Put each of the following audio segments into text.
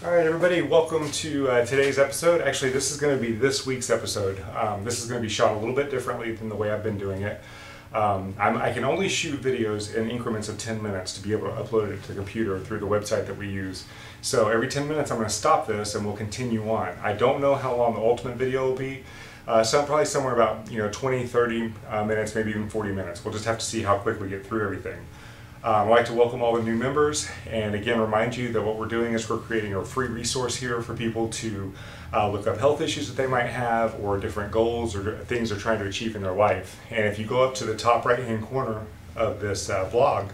All right, everybody, welcome to today's episode. Actually, this is going to be this week's episode. This is going to be shot a little bit differently than the way I've been doing it. I can only shoot videos in increments of 10 minutes to be able to upload it to the computer through the website that we use. So every 10 minutes I'm going to stop this and we'll continue on. I don't know how long the ultimate video will be. So probably somewhere about 20, 30 minutes, maybe even 40 minutes. We'll just have to see how quick we get through everything. I'd like to welcome all the new members and again remind you that what we're doing is we're creating a free resource here for people to look up health issues that they might have or different goals or things they're trying to achieve in their life. And if you go up to the top right hand corner of this blog,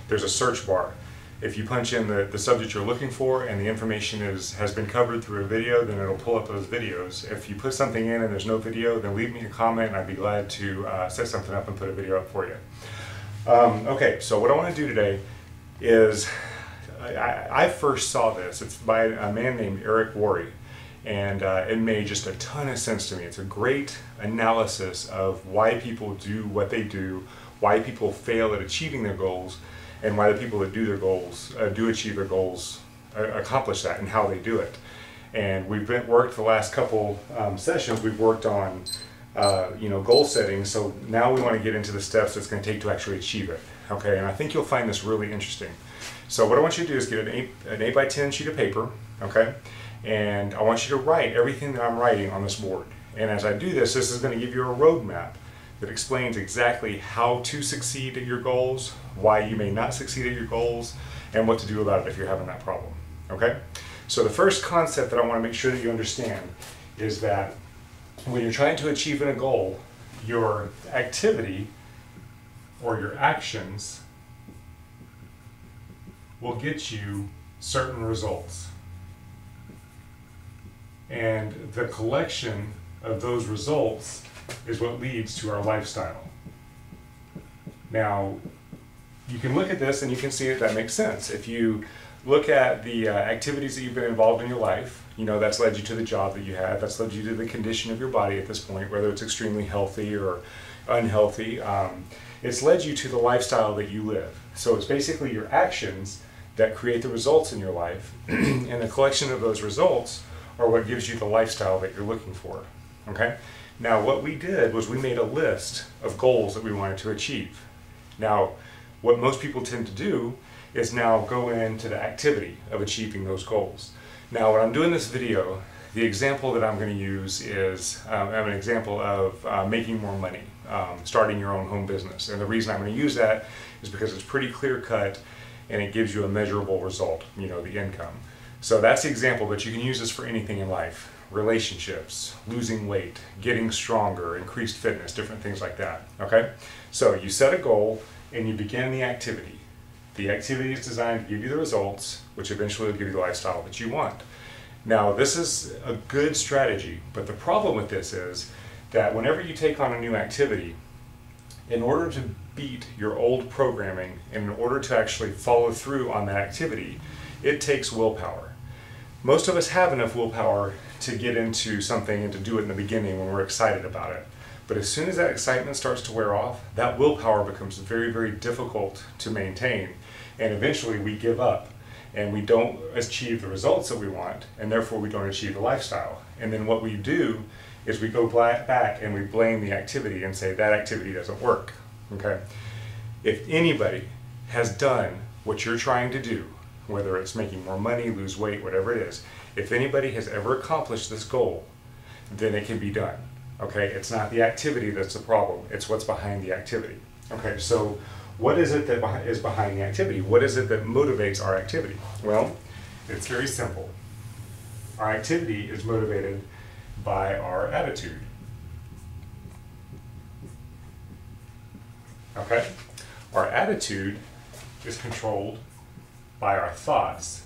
there's a search bar. If you punch in the subject you're looking for and the information has been covered through a video, then it'll pull up those videos. If you put something in and there's no video, then leave me a comment and I'd be glad to set something up and put a video up for you. Okay, so what I want to do today is, I first saw this. It's by a man named Eric Worre, and it made just a ton of sense to me. It's a great analysis of why people do what they do, why people fail at achieving their goals, and why the people that do their goals, do achieve their goals, accomplish that, and how they do it. And we've worked the last couple sessions, we've worked on goal setting. So now we want to get into the steps it's going to take to actually achieve it. Okay, and I think you'll find this really interesting. So what I want you to do is get an 8 by 10 sheet of paper, okay, and I want you to write everything that I'm writing on this board. And as I do this, this is going to give you a roadmap that explains exactly how to succeed at your goals, why you may not succeed at your goals, and what to do about it if you're having that problem. Okay, so the first concept that I want to make sure that you understand is that when you're trying to achieve a goal, your activity or your actions will get you certain results. And the collection of those results is what leads to our lifestyle. Now, you can look at this and you can see that makes sense. If you look at the activities that you've been involved in your life, that's led you to the job that you have, that's led you to the condition of your body at this point, whether it's extremely healthy or unhealthy. It's led you to the lifestyle that you live. So it's basically your actions that create the results in your life, and the collection of those results are what gives you the lifestyle that you're looking for. Okay? Now what we did was we made a list of goals that we wanted to achieve. Now, what most people tend to do is now go into the activity of achieving those goals. Now when I'm doing this video, the example that I'm going to use is an example of making more money, starting your own home business. And the reason I'm going to use that is because it's pretty clear cut and it gives you a measurable result, the income. So that's the example, but you can use this for anything in life. Relationships, losing weight, getting stronger, increased fitness, different things like that. Okay? So you set a goal and you begin the activity. The activity is designed to give you the results, which eventually will give you the lifestyle that you want. Now, this is a good strategy, but the problem with this is that whenever you take on a new activity, in order to beat your old programming and in order to actually follow through on that activity, it takes willpower. Most of us have enough willpower to get into something and to do it in the beginning when we're excited about it. But as soon as that excitement starts to wear off, that willpower becomes very, very difficult to maintain. And eventually we give up and we don't achieve the results that we want, and therefore we don't achieve the lifestyle. And then what we do is we go back and we blame the activity and say that activity doesn't work. Okay? If anybody has done what you're trying to do, whether it's making more money, lose weight, whatever it is, if anybody has ever accomplished this goal, then it can be done. Okay? It's not the activity that's the problem, it's what's behind the activity. Okay, so what is it that is behind the activity? What is it that motivates our activity? Well, it's very simple. Our activity is motivated by our attitude. Okay? Our attitude is controlled by our thoughts.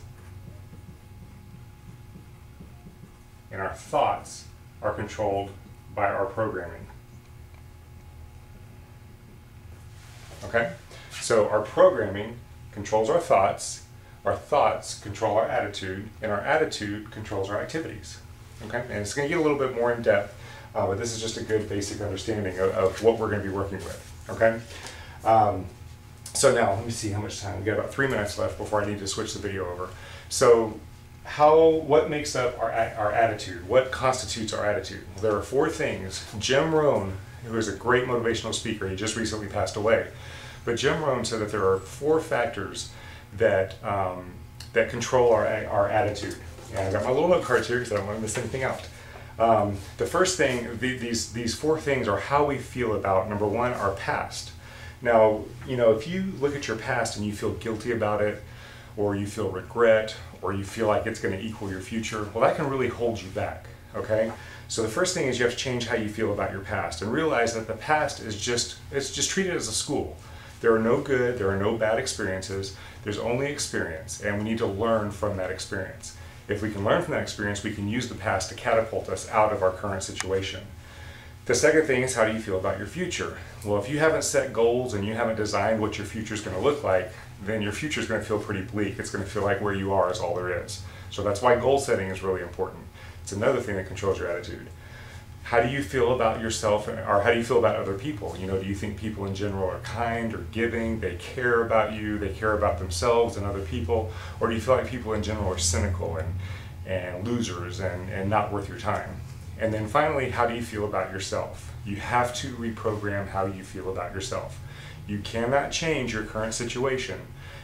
And our thoughts are controlled by our programming. Okay? So our programming controls our thoughts control our attitude, and our attitude controls our activities. Okay? And it's going to get a little bit more in depth, but this is just a good basic understanding of what we're going to be working with. Okay? So now, let me see how much time. We've got about 3 minutes left before I need to switch the video over. So what makes up our attitude? What constitutes our attitude? Well, there are 4 things. Jim Rohn, who is a great motivational speaker, he just recently passed away, but Jim Rohn said that there are 4 factors that that control our attitude. And I got my little note cards here because I don't want to miss anything out. The first thing, these 4 things are how we feel about, number 1, our past. Now, you know, if you look at your past and you feel guilty about it, or you feel regret, or you feel like it's going to equal your future, well, that can really hold you back, okay? So the first thing is you have to change how you feel about your past and realize that the past is it's just treated as a school. There are no good, there are no bad experiences, there's only experience, and we need to learn from that experience. If we can learn from that experience, we can use the past to catapult us out of our current situation. The second thing is, how do you feel about your future? Well, if you haven't set goals and you haven't designed what your future is going to look like, then your future is going to feel pretty bleak. It's going to feel like where you are is all there is. So that's why goal setting is really important. It's another thing that controls your attitude. How do you feel about yourself, or how do you feel about other people? You know, do you think people in general are kind or giving? They care about you, they care about themselves and other people? Or do you feel like people in general are cynical and losers and not worth your time? And then finally, how do you feel about yourself? You have to reprogram how you feel about yourself. You cannot change your current situation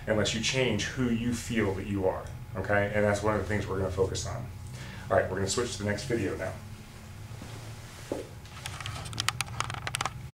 unless you change who you feel that you are, okay? And that's one of the things we're going to focus on. All right, we're going to switch to the next video now.